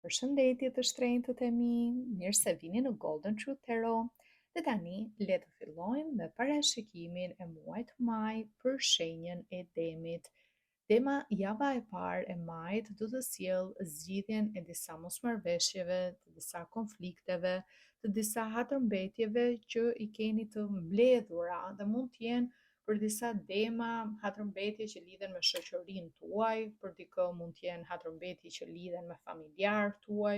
Përshëndetje të shtrenjtët e mi, mirë se vini në Golden Truth Tarot. Dhe tani, le të fillojmë me parashikimin e muajit maj për shenjën e Demit. Dema java e parë e majit do të sjellë zgjidhjen e disa mosmarrëveshjeve, të disa konflikteve, të disa hatërmbetjeve që i keni të mbledhura dhe mund të jenë për disa dema hatërmbetje që lidhen me shoqërinë tuaj, për dikë mund të jenë hatërmbetje që lidhen me familjarë tuaj,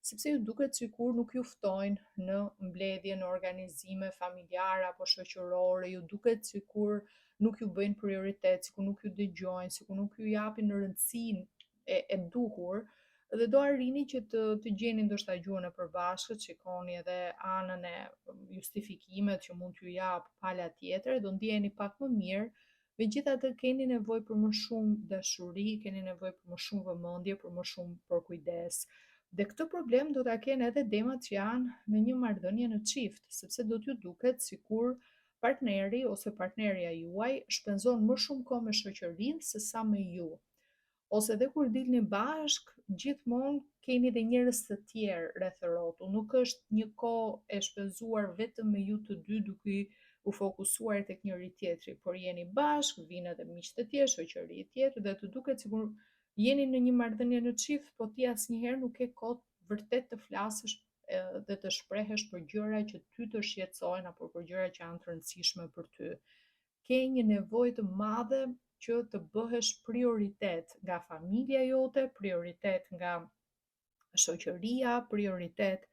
sepse ju duket sikur nuk ju ftojnë në mbledhje, në organizime familjare apo shoqërore, ju duket sikur nuk ju bëjnë prioritet, sikur nuk ju dëgjojnë, sikur nuk ju japin rëndësinë e duhur, dhe do arrini që të gjeni ndoshta gjuhën e përbashkët, shikoni edhe anën e justifikimet që mund t'ju jap pala tjetër, do ndiheni pak më mirë. Megjithatë keni nevojë për më shumë dashuri, keni nevojë për më shumë vëmendje, për më shumë për kujdes. Dhe këtë problem do ta kenë edhe demat që janë në një marrëdhënie në çift, sepse do t'ju duket sikur partneri ose partnerja juaj shpenzon më shumë kohë me shoqërinë se sa me ju. Ose edhe kur dilni bashk, gjithmonë keni dhe njerëz të tjerë rreth rrotull. Nuk është një kohë e shpenzuar vetëm me ju të dy duke u fokusuar tek njëri tjetri, por jeni bashk, vinë edhe miq të tjerë, shoqëri tjetër dhe të duket sikur jeni në një marrëdhënie në çift, po ti asnjëherë nuk ke kohë vërtet të flasësh dhe të shprehesh për gjëra që ty të shqetësojnë apo për gjëra që janë të rëndësishme për ty. Ke një nevojë të madhe që të bëhesh prioritet nga familja jote, prioritet nga shoqëria, prioritet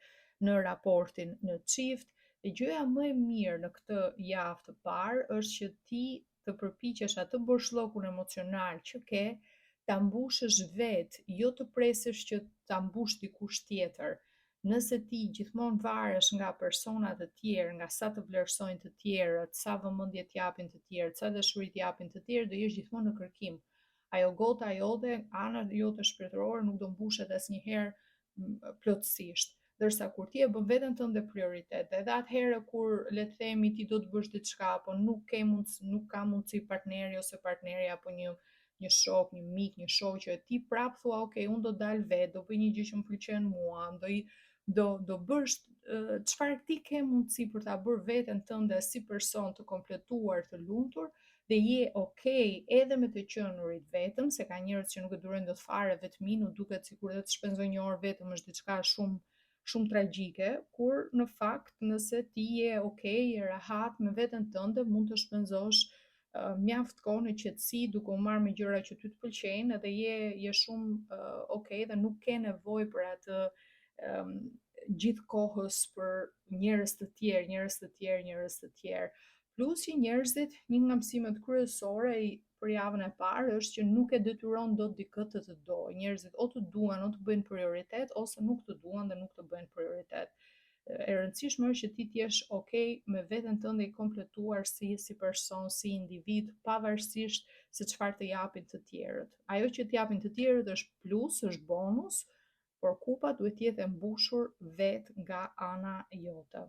në raportin në çift. Dhe gjëja më e mirë në këtë javë të parë është që ti të përpiqesh atë boshllokun emocional që ke, ta mbushësh vetë, jo të presësh që ta mbush dikush tjetër. Nëse ti gjithmonë varesh nga persona të tjerë, nga sa të vlerësojnë të tjerët, sa vëmendje t'japin të tjerët, sa dashuri t'japin të tjerët, do jesh gjithmonë në kërkim. Ajo gota jote, ana jote shpirtërore nuk do mbushet asnjëherë plotësisht. Ndërsa kur ti e bën veten tënde prioritet, edhe atëherë kur le të themi ti do të bësh diçka, apo nuk ka mundësi partneri ose partnerja apo një shok, një mik, një shoqe, ti prap thua, ok, unë do dal vet, do bëj një gjë që më pëlqen mua, do bësh çfarë ti ke mundësi për ta bërë veten tënde si person të kompletuar, të lumtur, dhe je okay edhe me të qenurit vetëm, se ka njerëz që nuk e durojnë dot fare vetmin, u duket sikur edhe të shpenzoj një orë vetëm është diçka shumë shumë tragjike, kur në fakt nëse ti je okay, je rahat me veten tënde, mund të shpenzosh mjaft kohë në qetësi duke u marrë me gjëra që ty të pëlqejnë edhe je shumë okay dhe nuk ke nevojë për atë um, gjithë kohës për njerëz të tjerë, njerëz të tjerë, njerëz të tjerë. Plus që njerëzit, një nga mësimet kryesore për javën e parë është që nuk e detyron dot dikë të dojë. Njerëzit o të duan, o të bëjnë prioritet, ose nuk të duan dhe nuk të bëjnë prioritet. E rëndësishme është që ti t'jesh okay me veten tënde i kompletuar si person, si individ, pavarësisht se çfarë të japin të tjerët. Ajo që t'japin të tjerët është plus, është bonus, por kupa duhet jetë e mbushur vetë nga ana jote.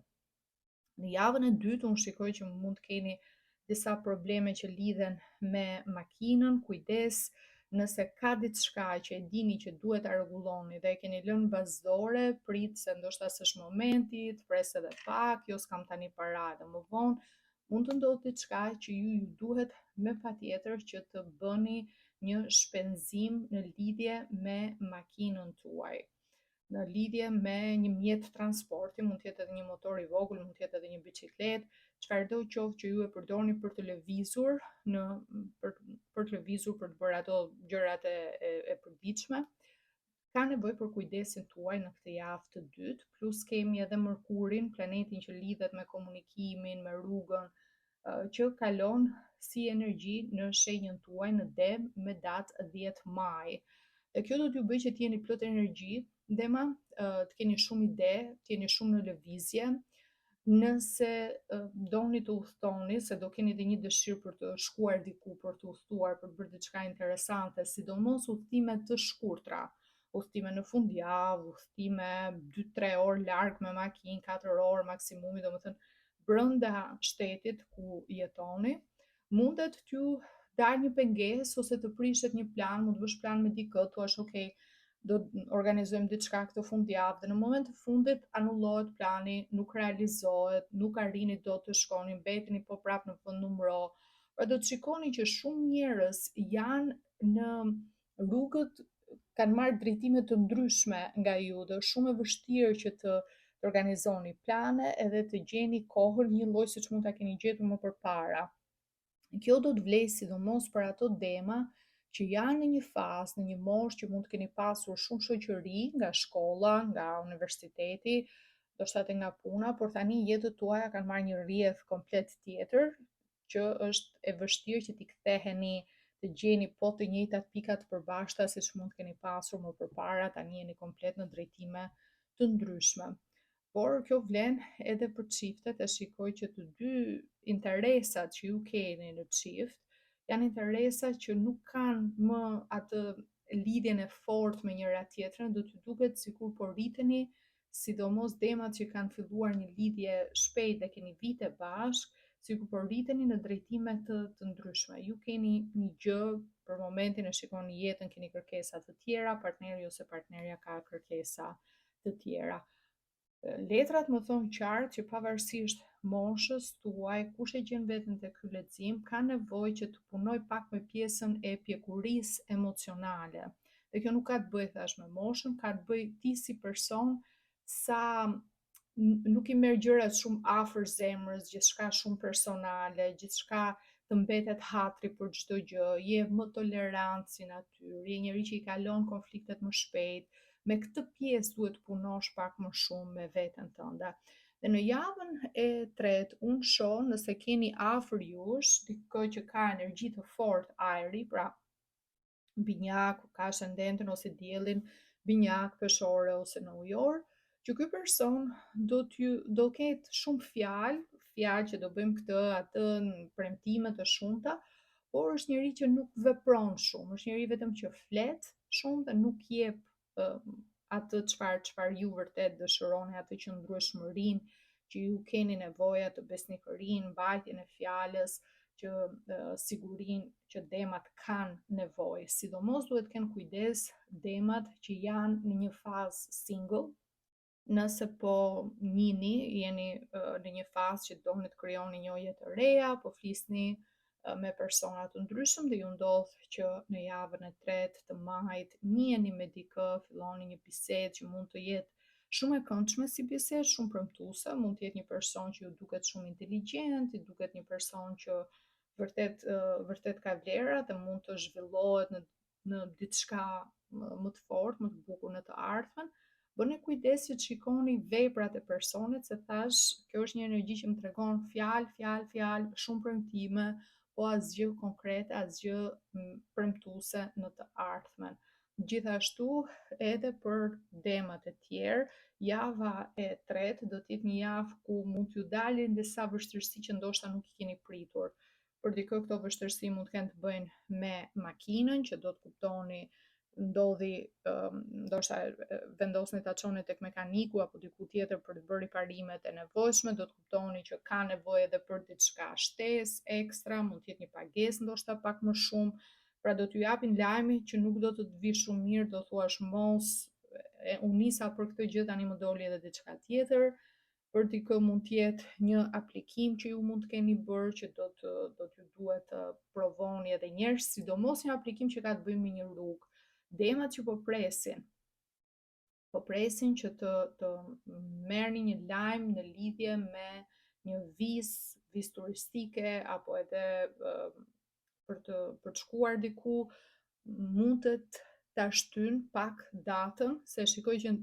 Në javën e dytë unë shikoj që mund të keni disa probleme që lidhen me makinën, kujdes, nëse ka diçka që e dini që duhet ta rregulloni dhe e keni lënë vazhdore, prit se ndoshta s'është momenti, të pres edhe pak, jo s'kam tani para edhe më vonë, mund të ndodhë diçka që ju duhet me patjetër që të bëni një shpenzim në lidhje me makinën tuaj, në lidhje me një mjet transporti, mund të jetë edhe një motor i vogël, mund të jetë edhe një biçikletë, çfarëdo qoftë që ju e përdorni për të lëvizur për të lëvizur për të bërë ato gjërat e përditshme, ka nevojë për kujdesin tuaj në këtë javë të dytë, plus kemi edhe Mërkurin, planetin që lidhet me komunikimin, me rrugën, që kalon si energji në shenjën tuaj në Dem me datë 10 maj. Dhe kjo do t'ju bëjë që t'jeni plot energji, dema, të keni shumë ide, të jeni shumë në lëvizje. Nëse doni të udhtoni, se do keni dhe një dëshirë për të shkuar diku, për të udhtuar, për të bërë diçka interesante, sidomos udhtime të shkurtra, udhtime në fundjavë, udhtime 2-3 orë larg me makinë, 4 orë maksimumi, domethënë brenda shtetit ku jetoni, mundet t'ju dalë një pengesë ose të prishet një plan, mund të bësh plan me dikë, thua ok, do të organizojmë diçka këtë fundjavë dhe në moment të fundit anullohet plani, nuk realizohet, nuk arrini dot të shkoni, mbeteni po prap në fund numro. Pra do të shikoni që shumë njerëz janë në rrugët, kanë marrë drejtime të ndryshme nga ju dhe është shumë e vështirë që të organizoni plane edhe të gjeni kohën një lloj siç mund ta keni gjetur më përpara. Kjo do të vlejë sidomos për ato dema që janë në një fazë, në një moshë që mund të keni pasur shumë shoqëri nga shkolla, nga universiteti, ndoshta edhe nga puna, por tani jetët tuaja kanë marrë një rrjedh komplet tjetër, që është e vështirë që t'i ktheheni të gjeni po të njëjtat pika të përbashkëta siç mund të keni pasur më përpara, tani jeni komplet në drejtime të ndryshme. Por kjo vlen edhe për çiftet, e shikoj që të dy interesat që ju keni në çift janë interesa që nuk kanë më atë lidhjen e fortë me njëra tjetrën, do t'ju duket sikur po rriteni, sidomos demat që kanë filluar një lidhje shpejt dhe keni vite bashk, sikur po rriteni në drejtime të ndryshme. Ju keni një gjë, për momentin e shikoni jetën, keni kërkesa të tjera, partneri ose partnerja ka kërkesa të tjera. Letrat më thonë qartë që pavarësisht moshës tuaj, kush e gjen veten te ky lexim, ka nevojë që të punoj pak me pjesën e pjekurisë emocionale. Dhe kjo nuk ka të bëjë thash me moshën, ka të bëjë ti si person sa nuk i merr gjërat shumë afër zemrës, gjithçka shumë personale, gjithçka të mbetet hatri për çdo gjë, je më tolerant si natyrë, je njëri që i kalon konfliktet më shpejt. Me këtë pjesë duhet punosh pak më shumë me veten tënde. Dhe në javën e tretë, unë shoh nëse keni afër jush dikë që ka energji të fortë ajri, pra binjak, ka ascendenten ose diellin binjak, peshore ose në ujor, që ky person do ketë shumë fjalë që do bëjmë këtë, atë, në premtime të shumta, por është njëri që nuk vepron shumë, është njëri vetëm që flet shumë dhe nuk jep atë çfarë ju vërtet dëshironi, atë qëndrueshmërinë që ju keni nevojë, atë besnikërinë, mbajtjen e fjalës, që sigurinë që demat kanë nevojë. Sidomos duhet të kenë kujdes demat që janë në një fazë single, nëse po njini, jeni në një fazë që doni të krijoni njohje të reja, po flisni me persona të ndryshëm dhe ju ndodh që në javën e tretë të majit njiheni me dikë, filloni një bisedë që mund të jetë shumë e këndshme si bisedë, shumë premtuese, mund të jetë një person që ju duket shumë inteligjent, ju duket një person që vërtet ka vlera dhe mund të zhvillohet në diçka më të fortë, më të bukur në të ardhmen. Bëni kujdes që të shikoni veprat e personit, se thash, kjo është një energji që më tregon fjalë, shumë premtime, po asgjë konkrete, asgjë premtuese në të ardhmen. Gjithashtu, edhe për demat e tjerë, java e tretë do të jetë një javë ku mund t'ju dalin disa vështirësi që ndoshta nuk i keni pritur. Për dikë këto vështirësi mund të kenë të bëjnë me makinën, që do të kuptoni ndodhi ndoshta vendosni ta çoni tek mekaniku apo diku tjetër për të bërë riparimet e nevojshme, do të kuptoni që ka nevojë edhe për diçka shtesë ekstra, mund të jetë një pagesë ndoshta pak më shumë, pra do t'ju japin lajme që nuk do të vi shumë mirë, do thuash mos, unë nisa për këtë gjë, tani më doli edhe diçka tjetër. Për dikë mund të jetë një aplikim që ju mund të keni bërë që do t'ju duhet të provoni edhe një herë, sidomos një aplikim që ka të bëjë me një rrugë. Demat që po presin që të merrni një lajm në lidhje me një vizë turistike apo edhe për të shkuar diku, mund të ta shtyn pak datën, se shikoj që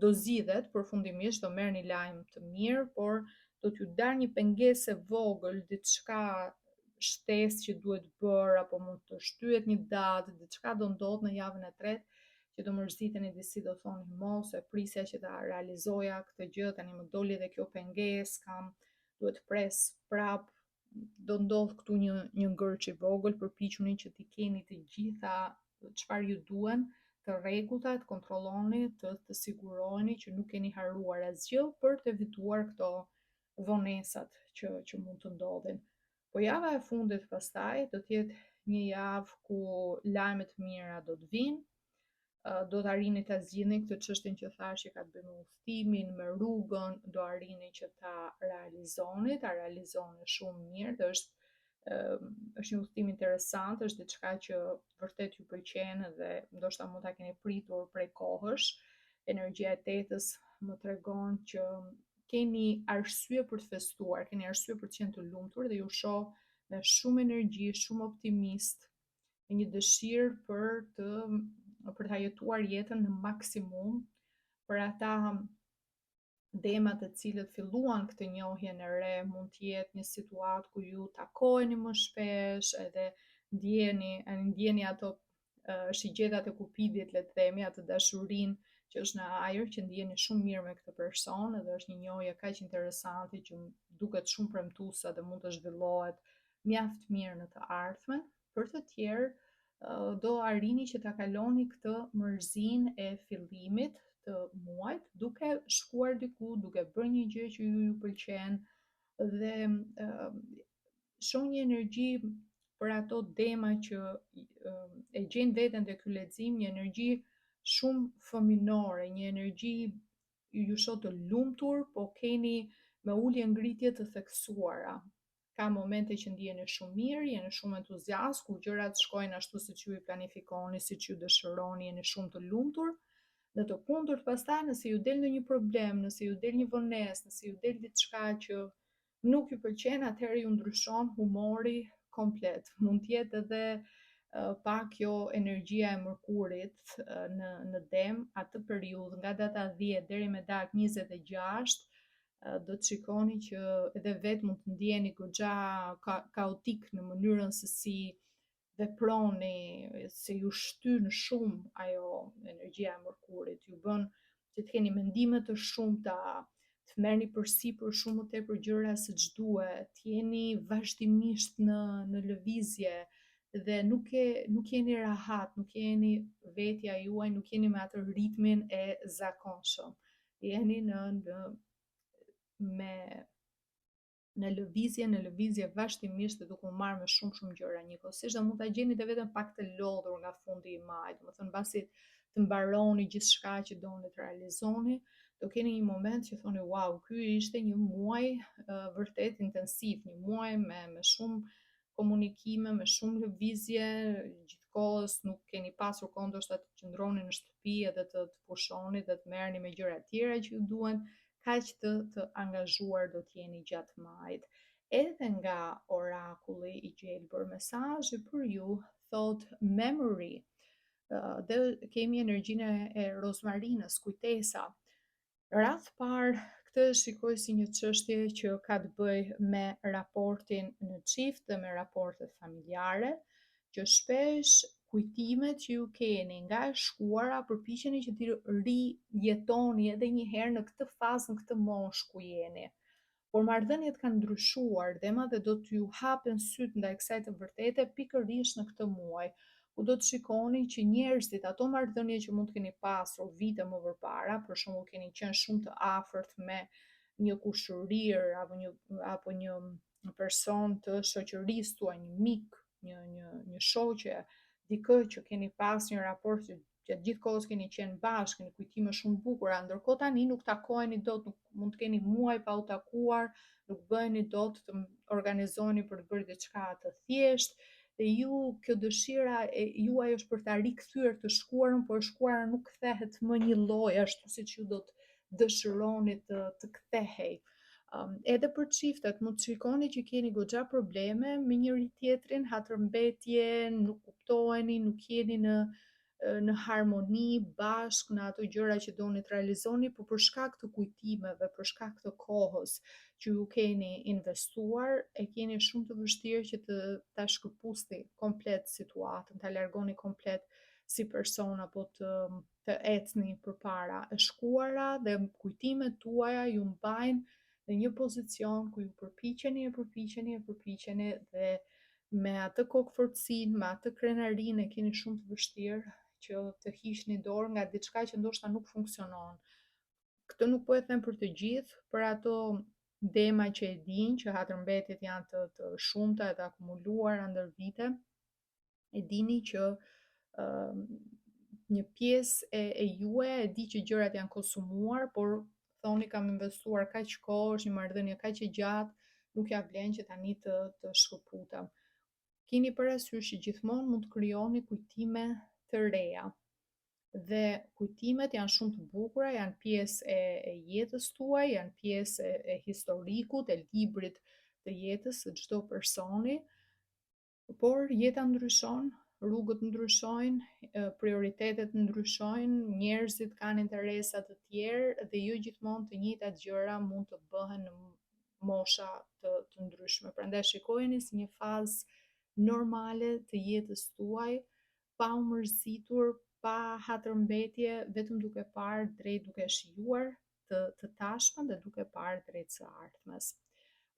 do zgjidhet përfundimisht, do merrni lajm të mirë, por do t'ju dalë një pengesë e vogël, diçka shtesë që duhet bërë, apo mund të shtyhet një datë, diçka do ndodh në javën e tretë që do mërziteni disi, do thoni mos e prisja që ta realizoja këtë gjë, tani më doli edhe kjo pengesë, duhet pres prap, do ndodh këtu një ngërç i vogël, përpiquni që t'i keni të gjitha çfarë ju duhen, të rregullta, të kontrolloni, të siguroheni që nuk keni haruar asgjë për të evituar këto vonesat që mund të ndodhin. Po java e fundit pastaj do të jetë një javë ku lajmet mira do të vinë, do të arrini ta zgjidhni këtë çështjen që thash që ka të bëjë me udhëtimin, me rrugën, do arrini që ta realizoni shumë mirë dhe është një udhëtim interesant, është diçka që vërtet ju pëlqen dhe ndoshta mund ta keni pritur prej kohësh. Energjia e tetës më tregon që keni arsye për të festuar, keni arsye për të qenë të lumtur dhe ju shoh me shumë energji, shumë optimist, me një dëshirë për ta jetuar jetën në maksimum. Për ata demat të cilët filluan këtë njohjen e re, mund të jetë një situatë ku ju takoheni më shpesh edhe ndjeni ato shigjetat e kupidit, le të themi, atë dashurinë që është në ajër, që ndjeni shumë mirë me këtë person edhe është një njohje kaq interesante që duket shumë premtuese dhe mund të zhvillohet mjaft mirë në të ardhmen. Për të tjerë, do arrini që ta kaloni këtë mërzin e fillimit të muajt, duke shkuar diku, duke bërë një gjë që ju pëlqen dhe shoh një energji për ato dema që e gjejnë veten te ky lexim, një energji shumë fëminore, një energji ju shoh të lumtur, po keni me ulje ngritje të theksuara. Ka momente që ndjeni shumë mirë, jeni shumë entuziast, kur gjërat shkojnë ashtu siç ju i planifikoni, siç ju dëshironi, jeni shumë të lumtur. Në të kundërt pastaj, nëse ju del ndonjë problem, nëse ju del një vonesë, nëse ju del diçka që nuk ju pëlqen, atëherë ju ndryshon humori komplet. Mund të jetë edhe pak kjo energjia e mërkurit në dem atë periudhë nga data 10 deri me datë 26, do të shikoni që edhe vetë mund të ndjeni goxha kaotik në mënyrën se si veproni, se ju shtyn shumë ajo energjia e mërkurit, ju bën që të keni mendime të shumta, të merrni përsipër shumë më tepër gjëra siç duhet, të jeni vazhdimisht në lëvizje dhe nuk jeni rahat, nuk jeni vetja juaj, nuk jeni me atë ritmin e zakonshëm. Jeni në lëvizje vazhdimisht dhe duke u marrë me shumë gjëra njëkohësisht dhe mund ta gjeni edhe veten pak të lodhur nga fundi i majit, domethënë mbasi të mbaroni gjithçka që doni të realizoni, do keni një moment që thoni wow, ky ishte një muaj vërtet intensiv, një muaj me shumë komunikime, me shumë lëvizje, gjithkohës nuk keni pasur kohë ndoshta të qëndroni në shtëpi edhe të pushoni dhe të merreni me gjëra tjera që ju duhen, kaq të angazhuar do të jeni gjatë majit. Edhe nga orakulli i gjelbër, mesazhi për ju thot memory. Dhe kemi energjinë e rozmarinës, kujtesa. Radh parë, këtë shikoj si një çështje që ka të bëjë me raportin në çift dhe me raportet familjare, që shpesh kujtimet që ju keni nga e shkuara përpiqeni që t'i rijetoni edhe një herë në këtë fazë, në këtë moshë ku jeni. Por marrëdhëniet kanë ndryshuar dhe madje do t'ju hapen syt ndaj kësaj të vërtete pikërisht në këtë muaj, ku do të shikoni që njerëzit, ato marrëdhënie që mund të keni pasur vite më përpara, për shembull keni qenë shumë të afërt me një kushërir apo një person të shoqërisë tuaj, një mik, një shoqe, dikë që keni pas një raport që gjatë gjithë kohës keni qenë bashkë, keni kujtime shumë bukura, ndërkohë tani nuk takoheni dot, nuk mund të keni muaj pa u takuar, nuk bëheni dot të organizoheni për të bërë diçka të thjeshtë, dhe ju kjo dëshira e juaj është për ta rikthyer të shkuarën, por e shkuara nuk kthehet më një lloj ashtu siç ju do të dëshironi të kthehej. Edhe për çiftet mund të shikoni që keni goxha probleme me njëri tjetrin, hatërmbetje, nuk kuptoheni, nuk jeni në harmoni bashkë në ato gjëra që doni të realizoni, por për shkak të kujtimeve, për shkak të kohës që ju keni investuar, e keni shumë të vështirë që ta shkëputni komplet situatën, ta largoni komplet si person apo të ecni përpara e shkuara dhe kujtimet tuaja ju mbajnë në një pozicion ku ju përpiqeni dhe me atë kokëfortësinë, me atë krenarinë e keni shumë të vështirë që të hiqni dorë nga diçka që ndoshta nuk funksionon. Këtë nuk po e them për të gjithë, për ato dema që e dinë që hatërmbetjet janë të shumta e të akumuluara ndër vite, e dini që një pjesë e juaj e di që gjërat janë konsumuar, por thoni kam investuar kaq kohë, është një marrëdhënie kaq e gjatë, nuk ja vlen që tani të shkëputem. Keni parasysh që gjithmonë mund të krijoni kujtime të reja dhe kujtimet janë shumë të bukura, janë pjesë e jetës tuaj, janë pjesë e historikut, e librit të jetës së çdo personi, por jeta ndryshon, rrugët ndryshojnë, prioritetet ndryshojnë, njerëzit kanë interesa të tjerë dhe jo gjithmonë të njëjtat gjëra mund të bëhen në mosha të ndryshme. Prandaj shikojeni si një fazë normale të jetës tuaj, pa u mërzitur, pa hatërmbetje, vetëm duke parë drejt, duke shijuar të tashmen dhe duke parë drejt së ardhmes.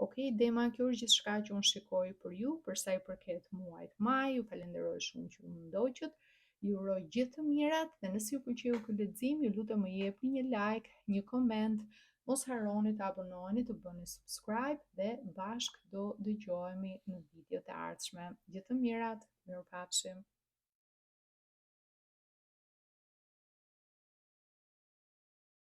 Okej, Dema, kjo është gjithçka që unë shikoj për ju, për sa i përket muajit maj, ju falenderoj shumë që më ndoqët, ju uroj gjithë të mirat dhe nëse ju pëlqeu ky lexim, ju lutem më jepni një like, një koment, mos harroni të abonoheni, të bëni subscribe dhe bashkë do dëgjohemi në videot e ardhshme. Gjithë të mirat, mirupafshim.